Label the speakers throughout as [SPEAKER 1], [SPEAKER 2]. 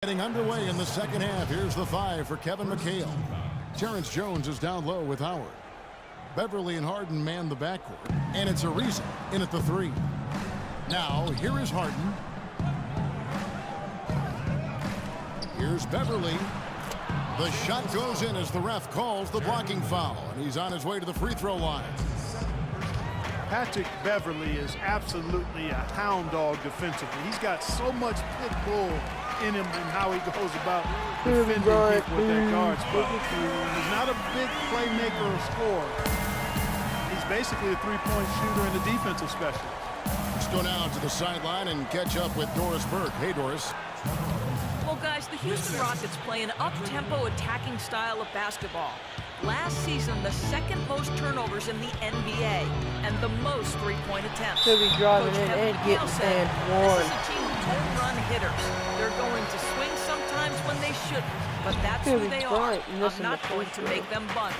[SPEAKER 1] Getting underway in the second half. Here's the 5 for Kevin McHale. Terrence Jones is down low with Howard. Beverly and Harden man the backcourt, and it's Ariza in at the 3. Now, here is Harden. Here's Beverly. The shot goes in as the ref calls the blocking foul, and he's on his way to the free throw line.
[SPEAKER 2] Patrick Beverly is absolutely a hound dog defensively. He's got so much pit bull in him and how he goes about defending people with that guard spot. He's not a big playmaker or scorer. He's basically a three-point shooter and a defensive specialist.
[SPEAKER 1] Let's go now to the sideline and catch up with Doris Burke. Hey, Doris.
[SPEAKER 3] Well, guys, the Houston Rockets play an up-tempo attacking style of basketball. Last season, the second most turnovers in the NBA and the most three-point attempts.
[SPEAKER 4] He'll be driving in
[SPEAKER 3] Kevin
[SPEAKER 4] and getting
[SPEAKER 3] McHale said,
[SPEAKER 4] one.
[SPEAKER 3] This is a team of home-run hitters. They're going to swing sometimes when they shouldn't, but that's who they are. I'm not going to make them bunt.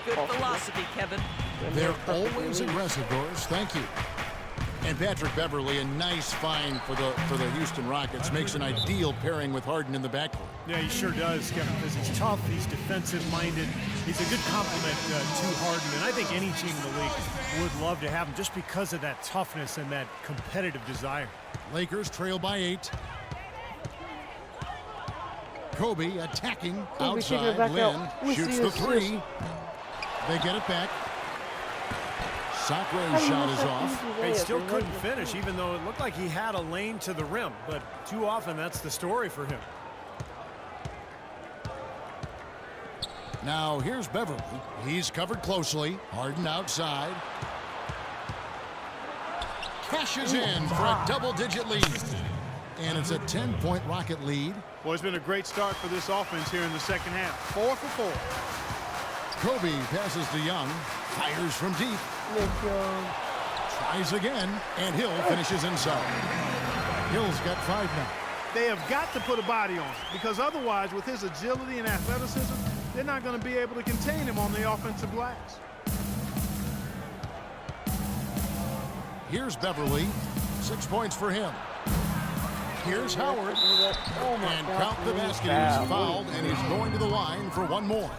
[SPEAKER 3] Good philosophy, Kevin.
[SPEAKER 1] They're always aggressive, Doris. Thank you. And Patrick Beverly, a nice find for the Houston Rockets, makes an ideal pairing with Harden in the backcourt.
[SPEAKER 2] Yeah, he sure does, Kevin, because he's tough, he's defensive-minded. He's a good complement to Harden, and I think any team in the league would love to have him just because of that toughness and that competitive desire.
[SPEAKER 1] Lakers trail by 8. Kobe attacking outside. Lynn shoots the 3. They get it back. Sacre's shot is off.
[SPEAKER 2] He still couldn't finish, even though it looked like he had a lane to the rim. But too often, that's the story for him.
[SPEAKER 1] Now, here's Beverly. He's covered closely. Harden outside. Cashes in for a double-digit lead. And it's a 10-point Rocket lead.
[SPEAKER 2] Well, it's been a great start for this offense here in the second half. 4 for 4.
[SPEAKER 1] Kobe passes to Young. Fires from deep. Tries again, and Hill finishes inside. Hill's got 5 now.
[SPEAKER 2] They have got to put a body on him, because otherwise, with his agility and athleticism, they're not going to be able to contain him on the offensive glass.
[SPEAKER 1] Here's Beverly. 6 points for him. Here's Howard. And count the basket. He's fouled, and he's going to the line for one more.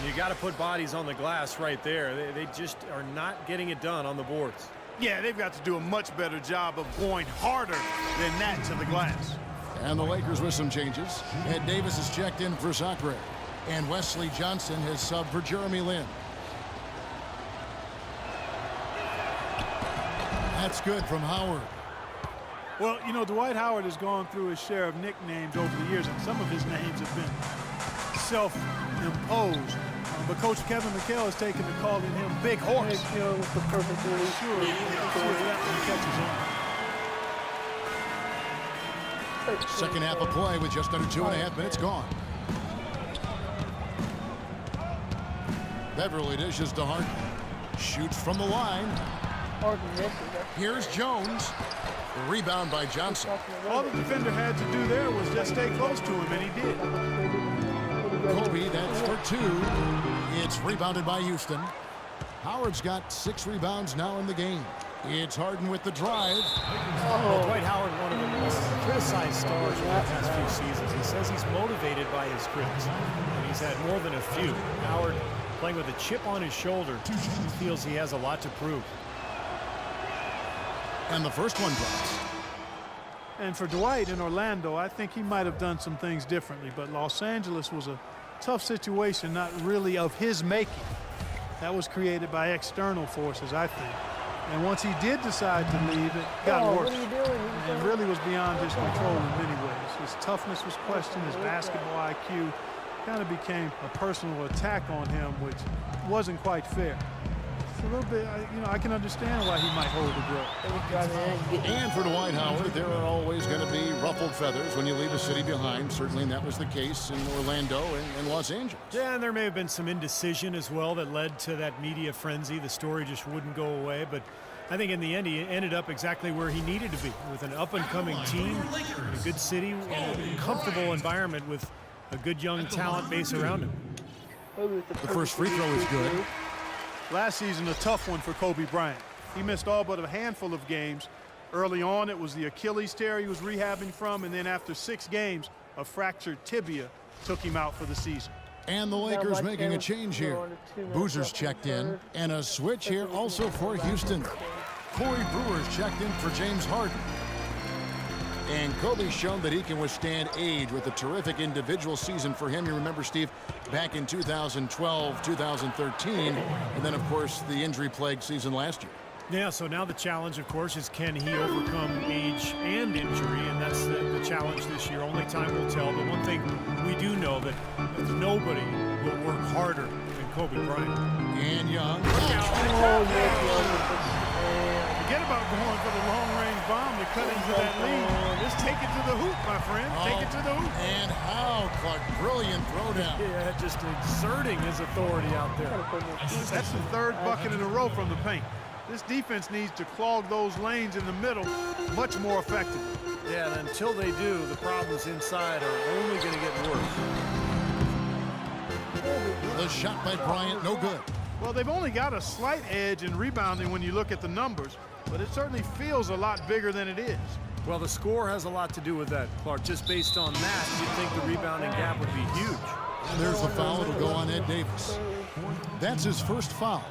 [SPEAKER 5] You got to put bodies on the glass right there. They just are not getting it done on the boards.
[SPEAKER 2] Yeah, they've got to do a much better job of going harder than that to the glass.
[SPEAKER 1] And the Lakers with some changes. Ed Davis is checked in for Sacre. And Wesley Johnson has subbed for Jeremy Lin. That's good from Howard.
[SPEAKER 2] Well, you know, Dwight Howard has gone through his share of nicknames over the years, and some of his names have been self-imposed. But Coach Kevin McHale has taken to calling him Big Horse.
[SPEAKER 4] Big Hill with the perfect release.
[SPEAKER 2] Sure, we'll see that when he catches on.
[SPEAKER 1] Second half of play with just under 2.5 minutes gone. Beverly dishes to Harden. Shoots from the line. Here's Jones. The rebound by Johnson.
[SPEAKER 2] All the defender had to do there was just stay close to him, and he did.
[SPEAKER 1] Kobe, that's for 2. It's rebounded by Houston. Howard's got 6 rebounds now in the game. It's Harden with the drive.
[SPEAKER 5] Well, Dwight Howard, one of the most criticized stars over the past few seasons. He says he's motivated by his critics, and he's had more than a few. Howard, playing with a chip on his shoulder, feels he has a lot to prove.
[SPEAKER 1] And the first one drops.
[SPEAKER 2] And for Dwight in Orlando, I think he might have done some things differently, but Los Angeles was a tough situation, not really of his making. That was created by external forces, I think. And once he did decide to leave, it got worse. And really was beyond his control in many ways. His toughness was questioned, his basketball IQ kind of became a personal attack on him, which wasn't quite fair. It's a little bit, you know, I can understand why he might hold a grudge.
[SPEAKER 1] And for Dwight Howard, there are always going to be ruffled feathers when you leave a city behind. Certainly, that was the case in Orlando and Los Angeles.
[SPEAKER 5] Yeah, and there may have been some indecision as well that led to that media frenzy. The story just wouldn't go away, but I think in the end he ended up exactly where he needed to be, with an up-and-coming team, in a good city, and a comfortable environment with a good young talent base around him.
[SPEAKER 1] The first free throw is good.
[SPEAKER 2] Last season, a tough one for Kobe Bryant. He missed all but a handful of games. Early on, it was the Achilles tear he was rehabbing from, and then after 6 games, A fractured tibia took him out for the season.
[SPEAKER 1] And the Lakers making a change here. Boozer's checked in, and a switch here also for Houston. Corey Brewer's checked in for James Harden. And Kobe's shown that he can withstand age with a terrific individual season for him. You remember, Steve, back in 2012, 2013, and then, of course, the injury-plagued season last year.
[SPEAKER 5] Yeah, so now the challenge, of course, is can he overcome age and injury, and that's the challenge this year. Only time will tell, but one thing we do know that nobody will work harder than Kobe Bryant.
[SPEAKER 1] And Young.
[SPEAKER 2] Forget about going for the long-range bomb to cut into that lead. Just take it to the hoop, my friend. Take it to the hoop.
[SPEAKER 1] And how, Clark, brilliant throwdown.
[SPEAKER 5] Yeah, just exerting his authority out there.
[SPEAKER 2] That's the third bucket in a row from the paint. This defense needs to clog those lanes in the middle much more effectively.
[SPEAKER 5] Yeah, and until they do, the problems inside are only going to get worse.
[SPEAKER 1] The shot by Bryant, no good.
[SPEAKER 2] Well, they've only got a slight edge in rebounding when you look at the numbers, but it certainly feels a lot bigger than it is.
[SPEAKER 5] Well, the score has a lot to do with that, Clark. Just based on that, you'd think the rebounding gap would be huge.
[SPEAKER 1] And there's the foul. It'll go on Ed Davis. That's his first foul.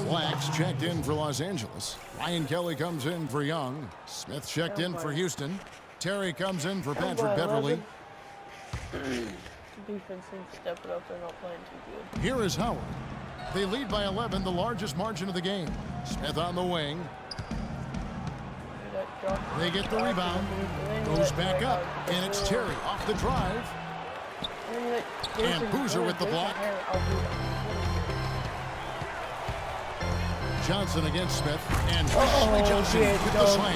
[SPEAKER 1] Flax checked in for Los Angeles. Ryan Kelly comes in for Young. Smith checked in for Houston. Terry comes in for Patrick Beverly.
[SPEAKER 4] Defense needs to step it up. They're not playing too good.
[SPEAKER 1] Here is Howard. They lead by 11, the largest margin of the game. Smith on the wing. They get the rebound. Goes back up, and it's Terry off the drive. And Boozer with the block. Johnson against Smith, and Johnson with the slam.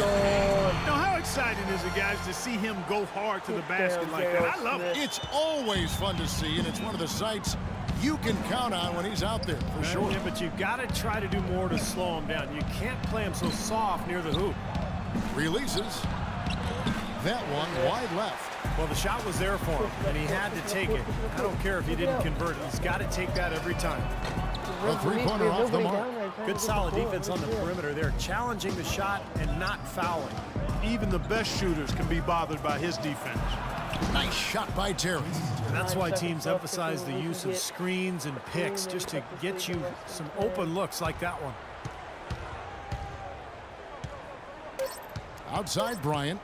[SPEAKER 2] Now, how exciting is it, guys, to see him go hard to the basket like that? I love it.
[SPEAKER 1] It's always fun to see, and it's one of the sights you can count on when he's out there, for sure.
[SPEAKER 5] Yeah, but you've got to try to do more to slow him down. You can't play him so soft near the hoop.
[SPEAKER 1] Releases. That one wide left.
[SPEAKER 5] Well, the shot was there for him, and he had to take it. I don't care if he didn't convert it. He's got to take that every time.
[SPEAKER 1] A three-pointer off the mark.
[SPEAKER 5] Good solid defense on the perimeter there, challenging the shot and not fouling.
[SPEAKER 2] Even the best shooters can be bothered by his defense.
[SPEAKER 1] Nice shot by Terry.
[SPEAKER 5] And that's why teams emphasize the use of screens and picks, just to get you some open looks like that one.
[SPEAKER 1] Outside Bryant.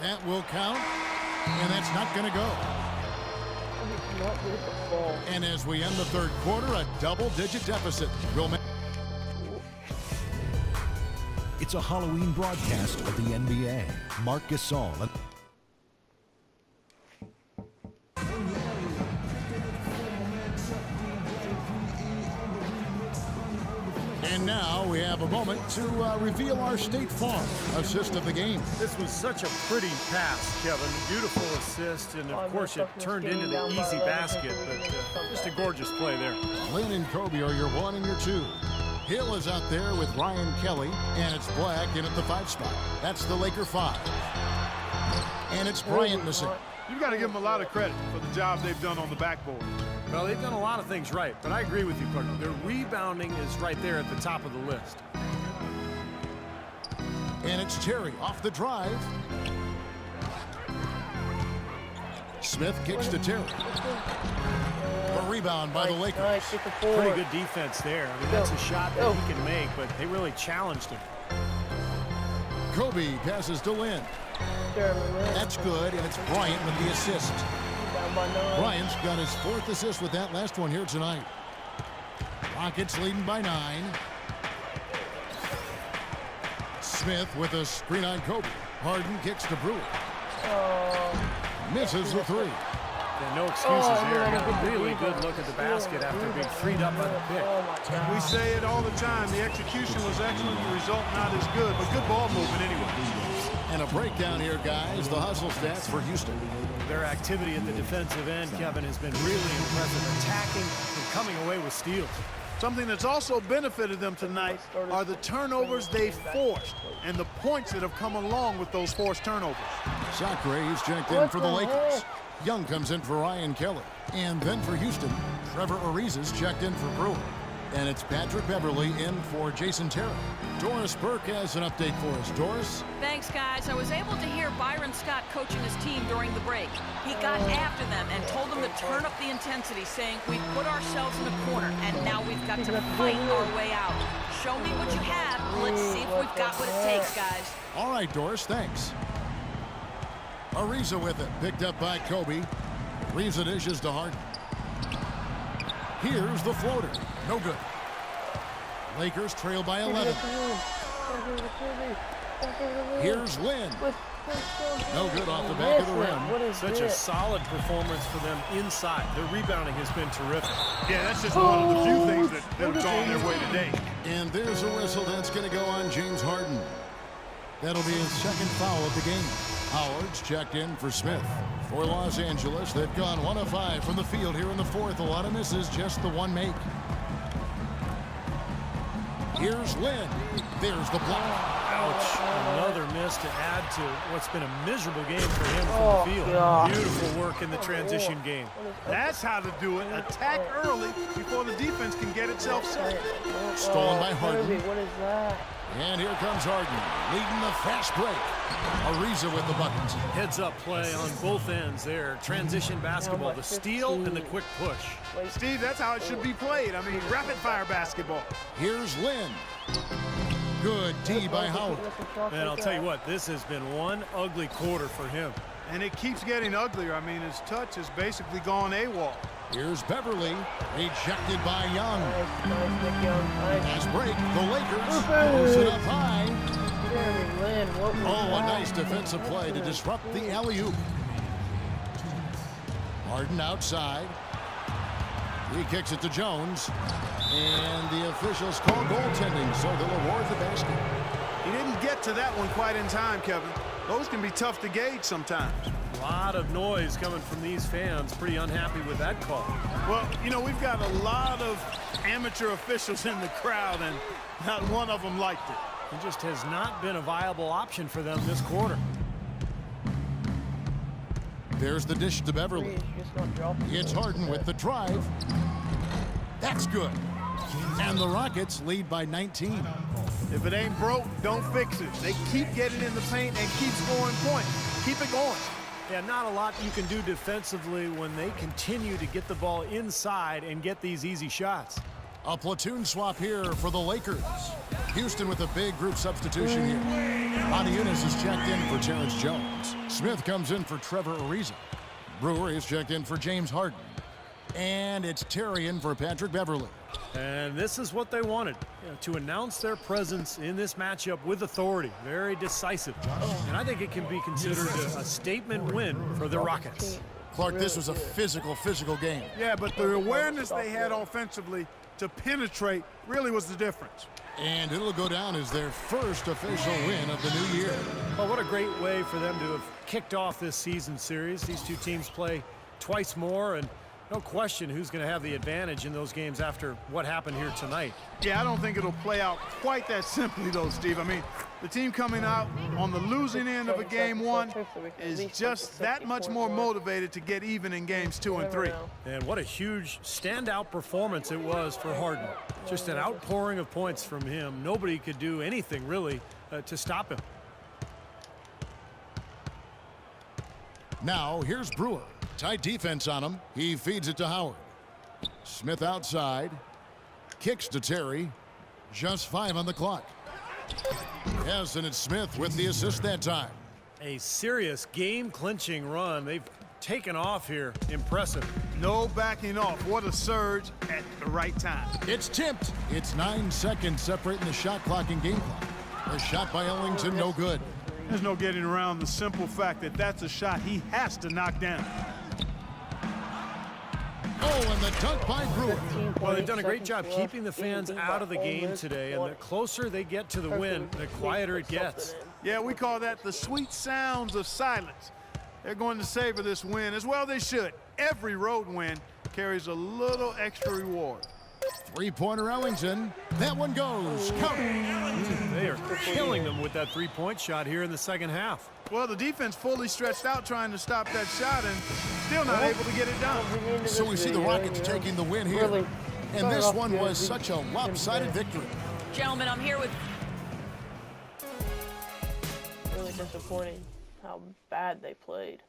[SPEAKER 1] That will count, and that's not going to go. And as we end the third quarter, a double-digit deficit will make.
[SPEAKER 6] It's a Halloween broadcast of the NBA. Marc Gasol.
[SPEAKER 1] And now we have a moment to reveal our State Farm assist of the game.
[SPEAKER 5] This was such a pretty pass, Kevin. Beautiful assist, and of course it turned into the easy basket, but just a gorgeous play there.
[SPEAKER 1] Lynn and Kobe are your 1 and your 2. Hill is out there with Ryan Kelly, and it's Black in at the 5 spot. That's the Laker 5. And it's Bryant missing.
[SPEAKER 2] You've got to give them a lot of credit for the job they've done on the backboard.
[SPEAKER 5] Well, they've done a lot of things right, but I agree with you, Clark. Their rebounding is right there at the top of the list.
[SPEAKER 1] And it's Terry off the drive. Smith kicks to Terry. A rebound by the Lakers.
[SPEAKER 5] Pretty good defense there. I mean, that's a shot that he can make, but they really challenged him.
[SPEAKER 1] Kobe passes to Lynn. That's good, and it's Bryant with the assist. Bryant's got his 4th assist with that last one here tonight. Rockets leading by 9. Smith with a screen on Kobe. Harden kicks to Brewer. Misses the 3.
[SPEAKER 5] Yeah, no excuses here. Got a really good look at the basket after being freed up by the pick.
[SPEAKER 2] We say it all the time. The execution was excellent. The result not as good, but good ball movement anyway.
[SPEAKER 1] And a breakdown here, guys. The hustle stats for Houston.
[SPEAKER 5] Their activity at the defensive end, Kevin, has been really impressive. Attacking and coming away with steals.
[SPEAKER 2] Something that's also benefited them tonight are the turnovers they've forced and the points that have come along with those forced turnovers.
[SPEAKER 1] Sacre, he's checked in for the Lakers. Young comes in for Ryan Kelly. And then for Houston, Trevor Ariza's checked in for Brewer. And it's Patrick Beverly in for Jason Terry. Doris Burke has an update for us. Doris?
[SPEAKER 3] Thanks, guys. I was able to hear Byron Scott coaching his team during the break. He got after them and told them to turn up the intensity, saying, "We've put ourselves in a corner, and now we've got to fight our way out. Show me what you have. Let's see if we've got what it takes, guys."
[SPEAKER 1] All right, Doris, thanks. Ariza with it, picked up by Kobe. Ariza dishes to Harden. Here's the floater. No good. Lakers trail by 11. Here's Lynn. No good off the back of the rim.
[SPEAKER 5] Such a solid performance for them inside. Their rebounding has been terrific.
[SPEAKER 2] Yeah, that's just one of the few things that have gone their way today.
[SPEAKER 1] And there's a whistle that's going to go on James Harden. That'll be his second foul of the game. Howard's checked in for Smith. For Los Angeles, they've gone 1 of 5 from the field here in the fourth. A lot of misses, just the one make. Here's Lynn. There's the block.
[SPEAKER 5] Ouch. Another miss to add to what's been a miserable game for him from the field.
[SPEAKER 4] God.
[SPEAKER 5] Beautiful work in the transition game.
[SPEAKER 2] That's how to do it. Attack early before the defense can get itself set.
[SPEAKER 1] Stolen by Harden.
[SPEAKER 4] What is that?
[SPEAKER 1] And here comes Harden, leading the fast break. Ariza with the buckets.
[SPEAKER 5] Heads up play on both ends there. Transition basketball, the steal and the quick push.
[SPEAKER 2] Steve, that's how it should be played. I mean, rapid-fire basketball.
[SPEAKER 1] Here's Lynn. Good D by Howard.
[SPEAKER 5] And I'll tell you what, this has been one ugly quarter for him.
[SPEAKER 2] And it keeps getting uglier. I mean, his touch has basically gone AWOL.
[SPEAKER 1] Here's Beverly, rejected by Young.
[SPEAKER 4] Nice.
[SPEAKER 1] Fast break, the Lakers close it up high.
[SPEAKER 4] Jeremy Lin, what was
[SPEAKER 1] Oh, a
[SPEAKER 4] that?
[SPEAKER 1] nice defensive play to disrupt the alley-oop. Harden outside. He kicks it to Jones. And the officials call goaltending, so they'll award the basket.
[SPEAKER 2] He didn't get to that one quite in time, Kevin. Those can be tough to gauge sometimes.
[SPEAKER 5] A lot of noise coming from these fans. Pretty unhappy with that call.
[SPEAKER 2] Well, you know, we've got a lot of amateur officials in the crowd, and not one of them liked it.
[SPEAKER 5] It just has not been a viable option for them this quarter.
[SPEAKER 1] There's the dish to Beverly.
[SPEAKER 4] He's just not dropping.
[SPEAKER 1] It's Harden with the drive. That's good. And the Rockets lead by 19.
[SPEAKER 2] If it ain't broke, don't fix it. They keep getting in the paint and keep scoring points. Keep it going.
[SPEAKER 5] Yeah, not a lot you can do defensively when they continue to get the ball inside and get these easy shots.
[SPEAKER 1] A platoon swap here for the Lakers. Houston with a big group substitution here. Moniunas is checked in for Terrence Jones. Smith comes in for Trevor Ariza. Brewer is checked in for James Harden. And it's Terry in for Patrick Beverly.
[SPEAKER 5] And this is what they wanted, to announce their presence in this matchup with authority. Very decisive. And I think it can be considered a statement win for the Rockets.
[SPEAKER 1] Clark, this was a physical game.
[SPEAKER 2] Yeah, but the awareness they had offensively to penetrate really was the difference.
[SPEAKER 1] And it'll go down as their first official win of the new year.
[SPEAKER 5] Well, what a great way for them to have kicked off this season series. These two teams play twice more, and no question who's going to have the advantage in those games after what happened here tonight.
[SPEAKER 2] Yeah, I don't think it'll play out quite that simply, though, Steve. I mean, the team coming out on the losing end of a game one is just that much more motivated to get even in games 2 and 3.
[SPEAKER 5] And what a huge standout performance it was for Harden. Just an outpouring of points from him. Nobody could do anything, really, to stop him.
[SPEAKER 1] Now, here's Brewer. Tight defense on him. He feeds it to Howard. Smith outside. Kicks to Terry. Just 5 on the clock. Yes, and it's Smith with the assist that time.
[SPEAKER 5] A serious game-clinching run. They've taken off here. Impressive.
[SPEAKER 2] No backing off. What a surge at the right time.
[SPEAKER 1] It's tipped. It's 9 seconds separating the shot clock and game clock. A shot by Ellington, no good.
[SPEAKER 2] There's no getting around the simple fact that that's a shot he has to knock down.
[SPEAKER 1] Oh, and the dunk by Brewer.
[SPEAKER 5] Well, they've done a great job keeping the fans out of the game today, and the closer they get to the win, the quieter it gets.
[SPEAKER 2] Yeah, we call that the sweet sounds of silence. They're going to savor this win, as well they should. Every road win carries a little extra reward.
[SPEAKER 1] Three-pointer Ellington. That one goes. Count.
[SPEAKER 5] They are killing them with that three-point shot here in the second half.
[SPEAKER 2] Well, the defense fully stretched out trying to stop that shot and still not able to get it done.
[SPEAKER 1] So we see the Rockets taking the win here. And this one was such a lopsided victory.
[SPEAKER 3] Gentlemen, I'm here with...
[SPEAKER 4] Really disappointing how bad they played.